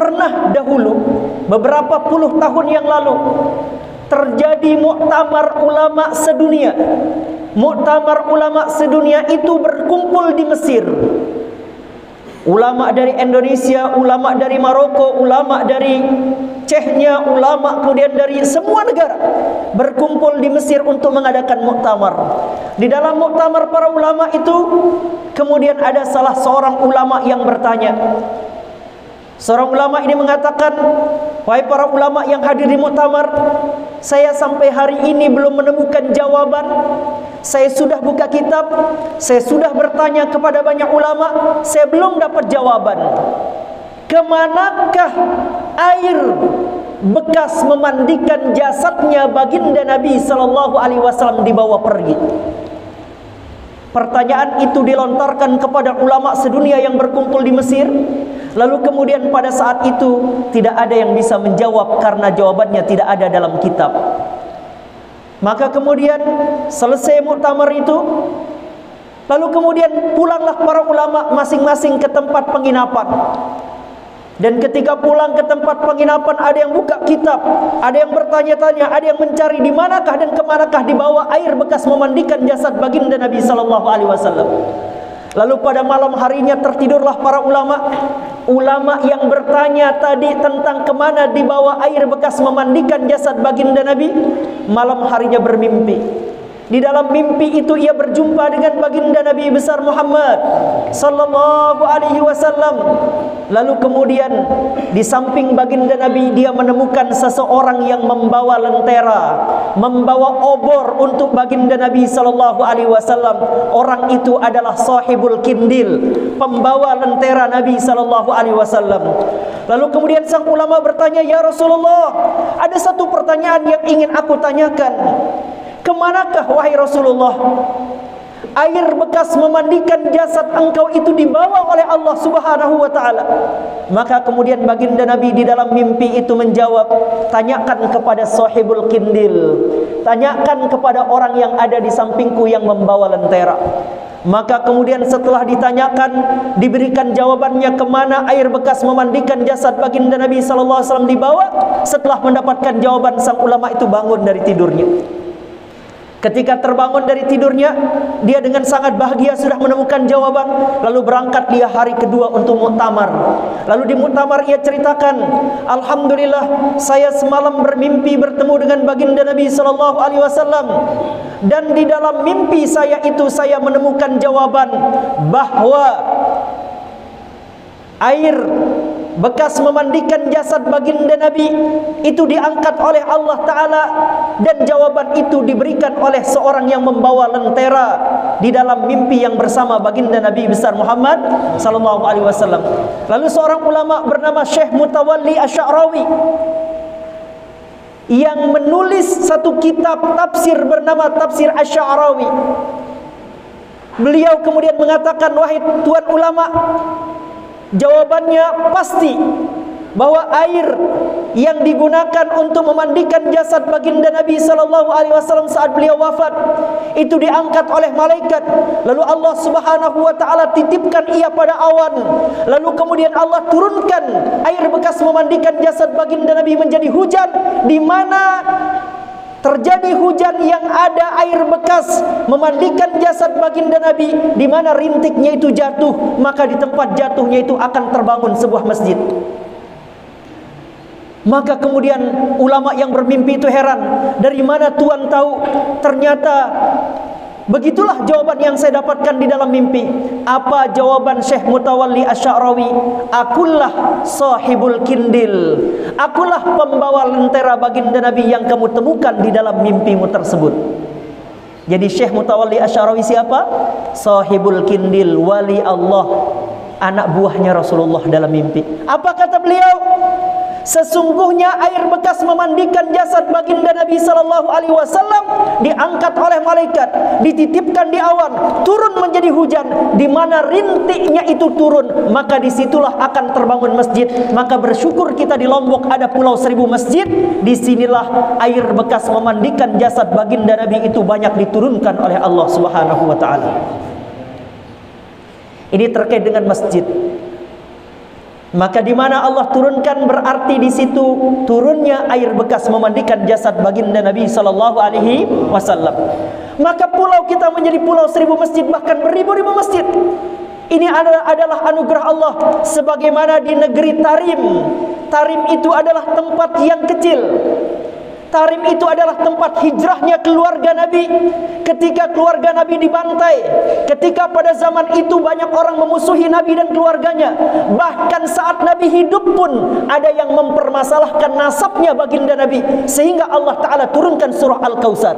pernah dahulu, beberapa puluh tahun yang lalu, terjadi muktamar ulama sedunia. Muktamar ulama sedunia itu berkumpul di Mesir. Ulama dari Indonesia, ulama dari Maroko, ulama dari Chechnya, ulama kemudian dari semua negara berkumpul di Mesir untuk mengadakan muktamar. Di dalam muktamar para ulama itu kemudian ada salah seorang ulama yang bertanya. Seorang ulama ini mengatakan, wahai para ulama yang hadir di muktamar, saya sampai hari ini belum menemukan jawaban. Saya sudah buka kitab, saya sudah bertanya kepada banyak ulama, saya belum dapat jawaban. Kemanakah air bekas memandikan jasadnya baginda Nabi sallallahu alaihi wasallam dibawa pergi? Pertanyaan itu dilontarkan kepada ulama sedunia yang berkumpul di Mesir. Lalu kemudian pada saat itu tidak ada yang bisa menjawab karena jawabannya tidak ada dalam kitab. Maka kemudian selesai muktamar itu, lalu kemudian pulanglah para ulama masing-masing ke tempat penginapan. Dan ketika pulang ke tempat penginapan, ada yang buka kitab, ada yang bertanya-tanya, ada yang mencari di manakah dan kemanakah dibawa air bekas memandikan jasad baginda Nabi sallallahu alaihi wasallam. Lalu pada malam harinya tertidurlah para ulama. Ulama yang bertanya tadi tentang kemana dibawa air bekas memandikan jasad baginda Nabi, malam harinya bermimpi. Di dalam mimpi itu ia berjumpa dengan baginda Nabi besar Muhammad sallallahu alaihi wasallam. Lalu kemudian di samping baginda Nabi dia menemukan seseorang yang membawa lentera, membawa obor untuk baginda Nabi sallallahu alaihi wasallam. Orang itu adalah sahibul kindil, pembawa lentera Nabi sallallahu alaihi wasallam. Lalu kemudian sang ulama bertanya, "Ya Rasulullah, ada satu pertanyaan yang ingin aku tanyakan. Kemanakah wahai Rasulullah air bekas memandikan jasad engkau itu dibawa oleh Allah subhanahu wa ta'ala?" Maka kemudian baginda Nabi di dalam mimpi itu menjawab, "Tanyakan kepada sahibul kindil, tanyakan kepada orang yang ada di sampingku yang membawa lentera." Maka kemudian setelah ditanyakan, diberikan jawabannya kemana air bekas memandikan jasad baginda Nabi sallallahu alaihi wasallam dibawa. Setelah mendapatkan jawaban, sang ulama itu bangun dari tidurnya. Ketika terbangun dari tidurnya, dia dengan sangat bahagia sudah menemukan jawaban. Lalu berangkat dia hari kedua untuk muktamar. Lalu di muktamar ia ceritakan, "Alhamdulillah, saya semalam bermimpi bertemu dengan baginda Nabi sallallahu alaihi wasallam. Dan di dalam mimpi saya itu saya menemukan jawaban bahwa air bekas memandikan jasad baginda Nabi itu diangkat oleh Allah Ta'ala, dan jawaban itu diberikan oleh seorang yang membawa lentera di dalam mimpi yang bersama baginda Nabi besar Muhammad sallallahu alaihi wasallam." Lalu seorang ulama bernama Syekh Mutawalli Asy'arawi yang menulis satu kitab tafsir bernama Tafsir Asy'arawi. Beliau kemudian mengatakan, "Wahai tuan ulama, jawabannya pasti bahwa air yang digunakan untuk memandikan jasad baginda Nabi sallallahu alaihi wasallam saat beliau wafat itu diangkat oleh malaikat, lalu Allah Subhanahu wa taala titipkan ia pada awan, lalu kemudian Allah turunkan air bekas memandikan jasad baginda Nabi menjadi hujan, di mana terjadi hujan yang ada air bekas memandikan jasad baginda Nabi, di mana rintiknya itu jatuh, maka di tempat jatuhnya itu akan terbangun sebuah masjid." Maka kemudian ulama yang bermimpi itu heran, "Dari mana tuan tahu?" Ternyata begitulah jawaban yang saya dapatkan di dalam mimpi. Apa jawaban Syekh Mutawalli Asy'arawi? "Akulah sahibul kindil, akulah pembawa lentera baginda Nabi yang kamu temukan di dalam mimpimu tersebut." Jadi Syekh Mutawalli Asy'arawi siapa? Sahibul kindil, wali Allah, anak buahnya Rasulullah dalam mimpi. Apa kata beliau? Sesungguhnya air bekas memandikan jasad baginda Nabi sallallahu alaihi wasallam diangkat oleh malaikat, dititipkan di awan, turun menjadi hujan, di mana rintiknya itu turun, maka disitulah akan terbangun masjid. Maka bersyukur kita di Lombok ada pulau 1000 masjid. Disinilah air bekas memandikan jasad baginda Nabi itu banyak diturunkan oleh Allah Subhanahu wa taala. Ini terkait dengan masjid. Maka di mana Allah turunkan berarti di situ turunnya air bekas memandikan jasad baginda Nabi sallallahu alaihi wasallam. Maka pulau kita menjadi pulau 1000 masjid, bahkan beribu-ribu masjid. Ini adalah anugerah Allah. Sebagaimana di negeri Tarim. Tarim itu adalah tempat yang kecil. Tarim itu adalah tempat hijrahnya keluarga Nabi. Ketika keluarga Nabi dibantai, ketika pada zaman itu banyak orang memusuhi Nabi dan keluarganya. Bahkan saat Nabi hidup pun ada yang mempermasalahkan nasabnya baginda Nabi, sehingga Allah Ta'ala turunkan surah Al-Kautsar.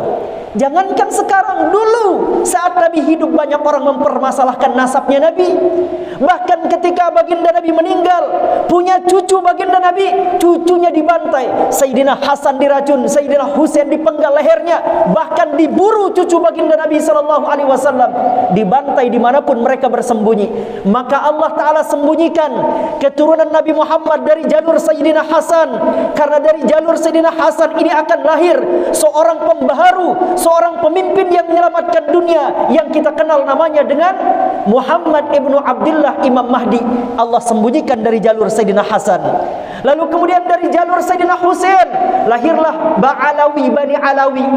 Jangankan sekarang, dulu saat Nabi hidup banyak orang mempermasalahkan nasabnya Nabi. Bahkan ketika baginda Nabi meninggal, punya cucu baginda Nabi, cucunya dibantai. Sayyidina Hasan diracun, Sayyidina Husain dipenggal lehernya, bahkan diburu cucu baginda Nabi sallallahu alaihi wasallam, dibantai dimanapun mereka bersembunyi. Maka Allah Ta'ala sembunyikan keturunan Nabi Muhammad dari jalur Sayyidina Hasan, karena dari jalur Sayyidina Hasan ini akan lahir seorang pembaharu, seorang pemimpin yang menyelamatkan dunia, yang kita kenal namanya dengan Muhammad ibnu Abdullah Imam Mahdi. Allah sembunyikan dari jalur Sayyidina Hasan. Lalu kemudian dari jalur Sayyidina Husain lahirlah Ba'alawi, Bani Alawi.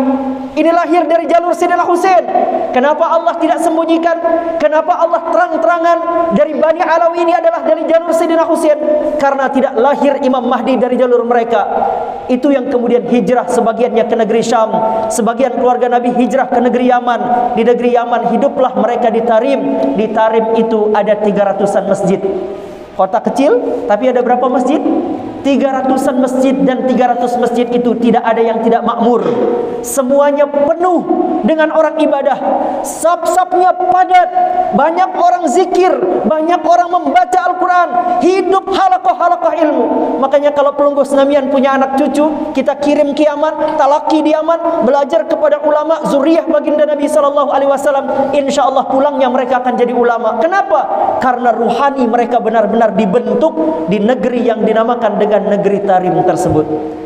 Ini lahir dari jalur Sayyidina Husain. Kenapa Allah tidak sembunyikan? Kenapa Allah terang-terangan dari Bani Alawi ini adalah dari jalur Sayyidina Husain? Karena tidak lahir Imam Mahdi dari jalur mereka. Itu yang kemudian hijrah, sebagiannya ke negeri Syam, sebagian keluarga Nabi hijrah ke negeri Yaman. Di negeri Yaman hiduplah mereka di Tarim. Di Tarim itu ada 300-an masjid. Kota kecil, tapi ada berapa masjid? 300-an masjid, dan 300 masjid itu tidak ada yang tidak makmur. Semuanya penuh dengan orang ibadah. Saf-safnya padat, banyak orang zikir, banyak orang membaca Al-Quran, hidup halaqah-halaqah ilmu. Makanya kalau Pelunggu Senamian punya anak cucu, kita kirim ke Yaman, talaki di Yaman, belajar kepada ulama zuriyah baginda Nabi SAW. Insya Allah pulangnya mereka akan jadi ulama. Kenapa? Karena ruhani mereka benar-benar dibentuk di negeri yang dinamakan dengan negeri Tarim tersebut.